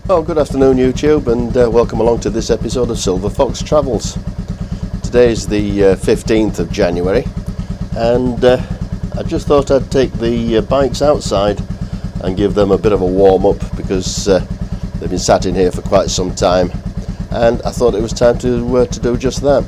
Oh, good afternoon YouTube, and welcome along to this episode of Silver Fox Travels. Today is the 15th of January, and I just thought I'd take the bikes outside and give them a bit of a warm up, because they've been sat in here for quite some time, and I thought it was time to do just that.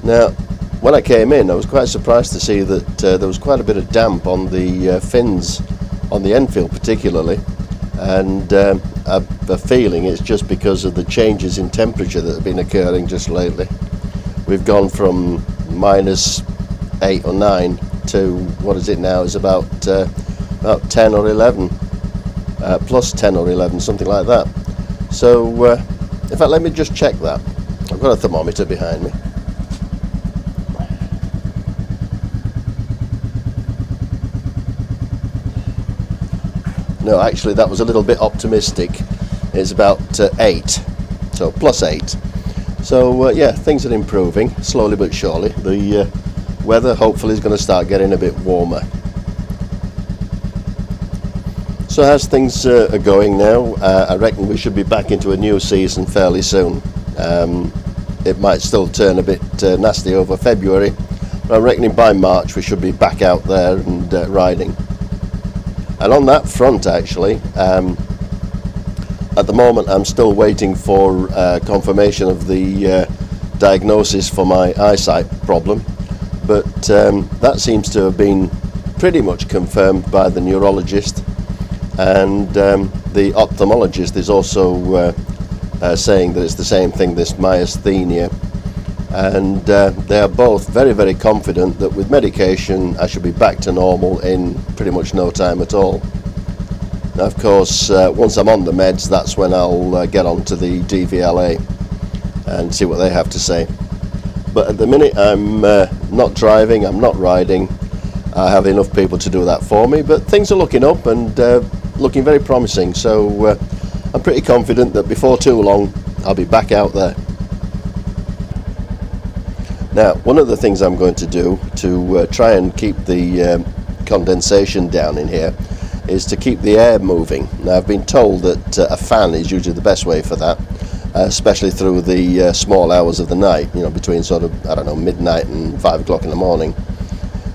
Now, when I came in, I was quite surprised to see that there was quite a bit of damp on the fins, on the Enfield particularly, and I have a feeling it's just because of the changes in temperature that have been occurring just lately. We've gone from -8 or 9 to, what is it now, it's about 10 or 11, plus 10 or 11, something like that. So in fact, let me just check that. I've got a thermometer behind me. No, actually that was a little bit optimistic. It's about 8, so +8. So yeah, things are improving slowly but surely. The weather hopefully is going to start getting a bit warmer. So as things are going now, I reckon we should be back into a new season fairly soon. It might still turn a bit nasty over February, but I'm reckoning by March we should be back out there and riding. And on that front, actually, at the moment I'm still waiting for confirmation of the diagnosis for my eyesight problem, but that seems to have been pretty much confirmed by the neurologist, and the ophthalmologist is also saying that it's the same thing, this myasthenia, and they are both very, very confident that with medication I should be back to normal in pretty much no time at all. Now, of course, once I'm on the meds, that's when I'll get on to the DVLA and see what they have to say. But at the minute I'm not driving, I'm not riding. I have enough people to do that for me, but things are looking up and looking very promising, so I'm pretty confident that before too long I'll be back out there. Now, one of the things I'm going to do to try and keep the condensation down in here is to keep the air moving. Now, I've been told that a fan is usually the best way for that, especially through the small hours of the night, you know, between sort of, I don't know, midnight and 5 o'clock in the morning.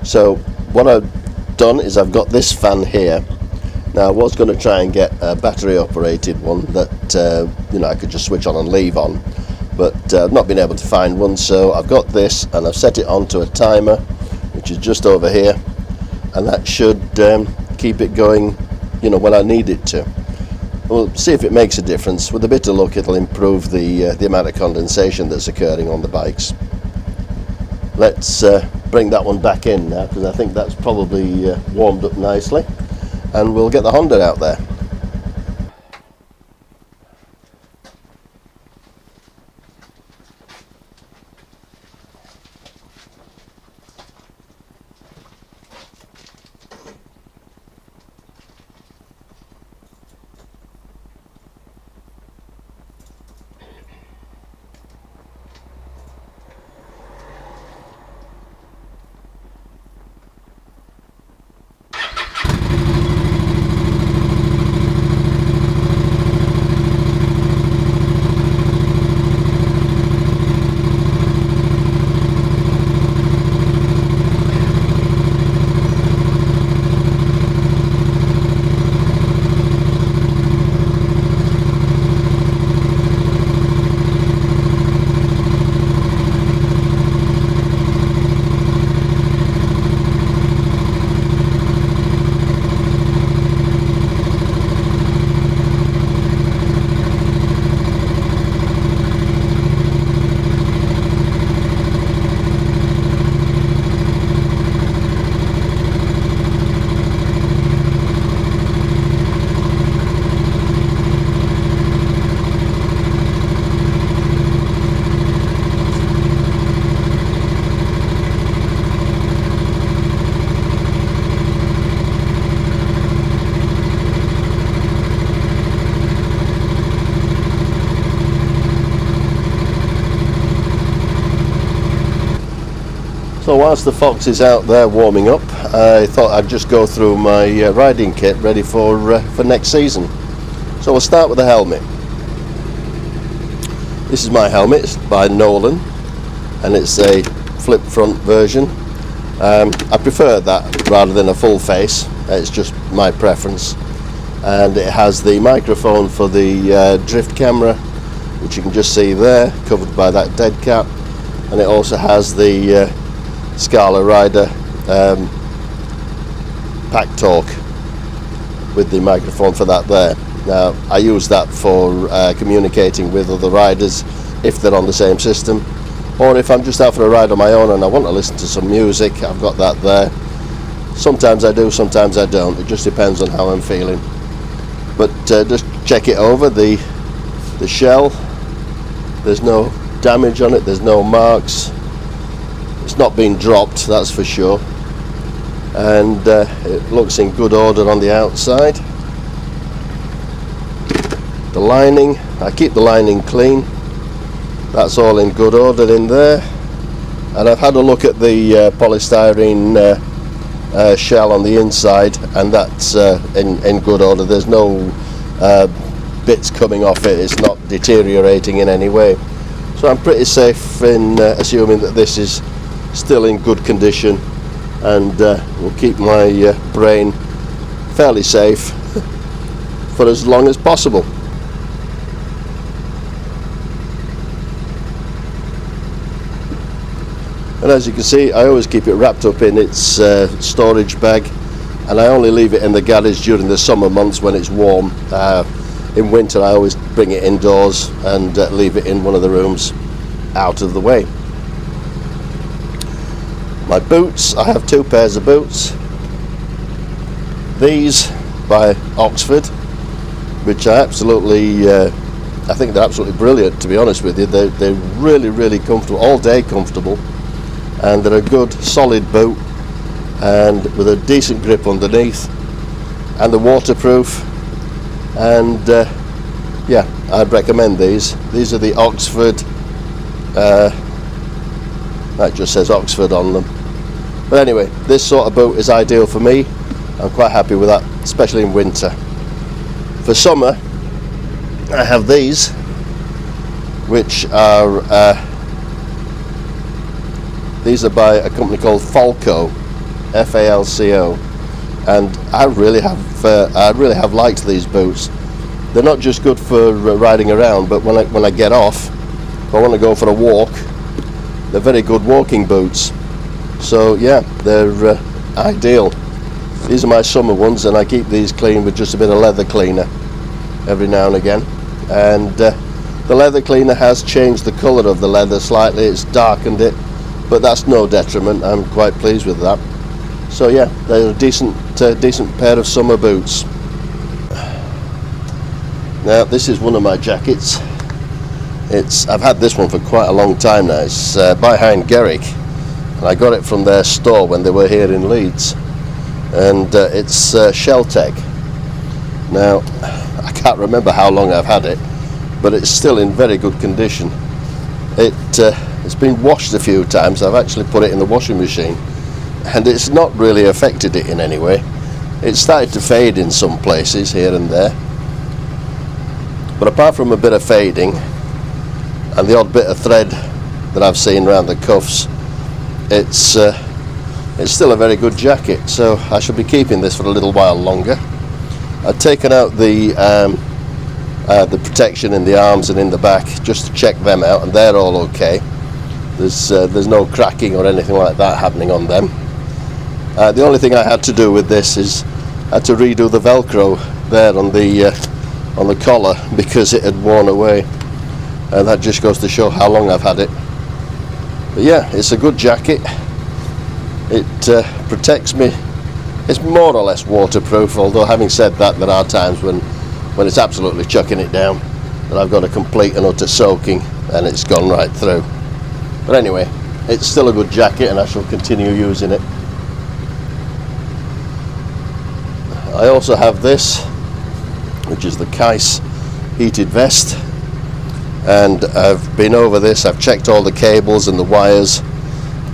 So what I've done is I've got this fan here. Now, I was going to try and get a battery operated one that you know, I could just switch on and leave on, but I've not been able to find one, so I've got this and I've set it onto a timer which is just over here, and that should keep it going, you know, when I need it to. We'll see if it makes a difference. With a bit of luck it'll improve the amount of condensation that's occurring on the bikes. Let's bring that one back in now, because I think that's probably warmed up nicely, and we'll get the Honda out there. So whilst the fox is out there warming up, I thought I'd just go through my riding kit ready for next season. So we'll start with the helmet. This is my helmet, it's by Nolan, and it's a flip front version. I prefer that rather than a full face, it's just my preference. And it has the microphone for the drift camera, which you can just see there, covered by that dead cap, and it also has the Scala Rider Pack Talk with the microphone for that there. Now I use that for communicating with other riders if they're on the same system, or if I'm just out for a ride on my own and I want to listen to some music, I've got that there. Sometimes I do, sometimes I don't, it just depends on how I'm feeling. But just check it over, the shell, there's no damage on it, there's no marks, it's not been dropped, that's for sure, and it looks in good order on the outside. The lining, I keep the lining clean, that's all in good order in there, and I've had a look at the polystyrene shell on the inside, and that's in good order. There's no bits coming off it, it's not deteriorating in any way, so I'm pretty safe in assuming that this is still in good condition, and will keep my brain fairly safe for as long as possible. And as you can see, I always keep it wrapped up in its storage bag, and I only leave it in the garage during the summer months when it's warm. In winter I always bring it indoors and leave it in one of the rooms out of the way. My boots, I have two pairs of boots. These by Oxford, which I absolutely, I think they're absolutely brilliant, to be honest with you. They're really comfortable, all day comfortable, and they're a good solid boot and with a decent grip underneath, and they're waterproof, and yeah, I'd recommend these. These are the Oxford, that just says Oxford on them. But anyway, this sort of boot is ideal for me. I'm quite happy with that, especially in winter. For summer, I have these, which are these are by a company called Falco, Falco, and I really have liked these boots. They're not just good for riding around, but when I get off, if I want to go for a walk, they're very good walking boots. So yeah, they're ideal. These are my summer ones, and I keep these clean with just a bit of leather cleaner every now and again. And the leather cleaner has changed the colour of the leather slightly, it's darkened it, but that's no detriment. I'm quite pleased with that. So yeah, they're a decent pair of summer boots. Now this is one of my jackets. I've had this one for quite a long time now. It's by Hein Gerich, and I got it from their store when they were here in Leeds, and it's Sheltec. Now I can't remember how long I've had it, but it's still in very good condition. It's been washed a few times. I've actually put it in the washing machine, and it's not really affected it in any way. It's started to fade in some places here and there, but apart from a bit of fading and the odd bit of thread that I've seen around the cuffs, it's still a very good jacket, so I should be keeping this for a little while longer. I've taken out the protection in the arms and in the back just to check them out, and they're all okay. There's no cracking or anything like that happening on them. The only thing I had to do with this is I had to redo the Velcro there on the collar because it had worn away, and that just goes to show how long I've had it. But yeah, it's a good jacket. It protects me. It's more or less waterproof, although having said that, there are times when it's absolutely chucking it down that I've got a complete and utter soaking and it's gone right through. But anyway, it's still a good jacket, and I shall continue using it. I also have this, which is the Kais heated vest, and I've been over this. I've checked all the cables and the wires,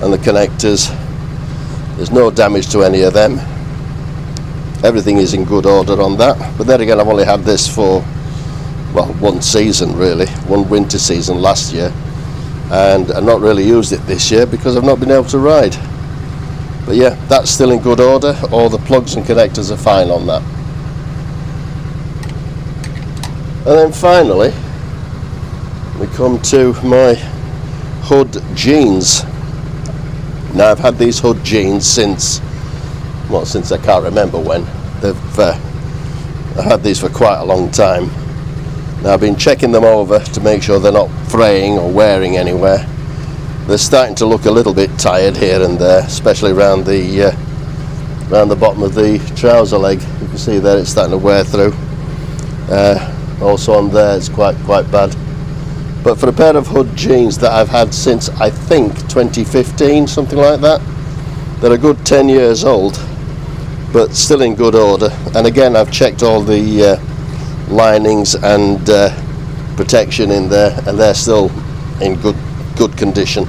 and the connectors. There's no damage to any of them. Everything is in good order on that. But then again, I've only had this for, well, one season really, one winter season last year, and I've not really used it this year because I've not been able to ride. But yeah, that's still in good order. All the plugs and connectors are fine on that. And then finally we come to my hood jeans. Now I've had these hood jeans since I can't remember when. I've had these for quite a long time. Now I've been checking them over to make sure they're not fraying or wearing anywhere. They're starting to look a little bit tired here and there, especially around the bottom of the trouser leg. You can see there it's starting to wear through. Also on there it's quite bad. But for a pair of hood jeans that I've had since I think 2015, something like that, they're a good 10 years old, but still in good order. And again, I've checked all the linings and protection in there, and they're still in good condition.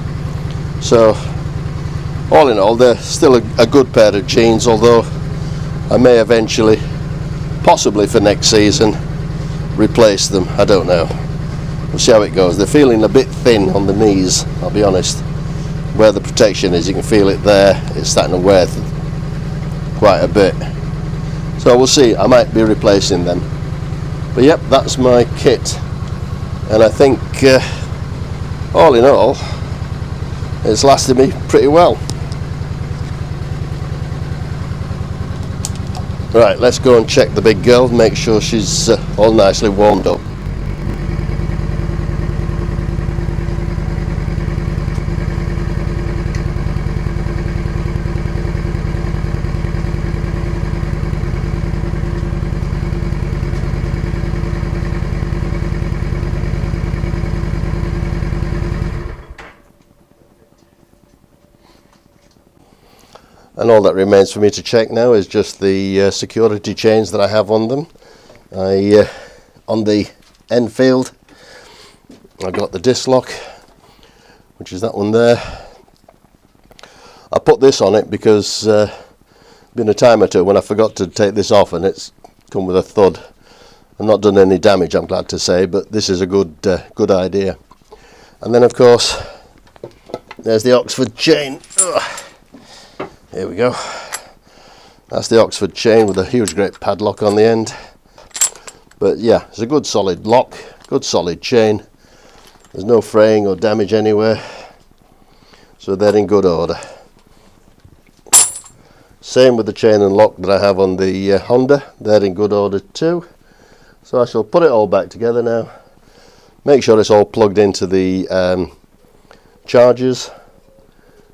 So all in all, they're still a good pair of jeans, although I may eventually, possibly for next season, replace them. I don't know. We'll see how it goes. They're feeling a bit thin on the knees, I'll be honest. Where the protection is, you can feel it there. It's starting to wear quite a bit. So we'll see. I might be replacing them. But yep, that's my kit. And I think all in all, it's lasted me pretty well. Right, let's go and check the big girl, make sure she's all nicely warmed up. And all that remains for me to check now is just the security chains that I have on them. On the Enfield, I've got the disc lock, which is that one there. I put this on it because been a time or two when I forgot to take this off and it's come with a thud. I've not done any damage, I'm glad to say, but this is a good idea. And then of course there's the Oxford chain. Ugh. Here we go. That's the Oxford chain with a huge great padlock on the end. But yeah, it's a good solid lock, good solid chain. There's no fraying or damage anywhere, so they're in good order. Same with the chain and lock that I have on the Honda, they're in good order too. So I shall put it all back together now, make sure it's all plugged into the chargers,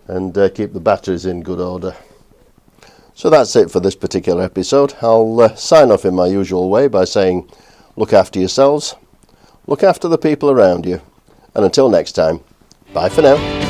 and keep the batteries in good order. So that's it for this particular episode. I'll sign off in my usual way by saying, look after yourselves, look after the people around you, and until next time, bye for now.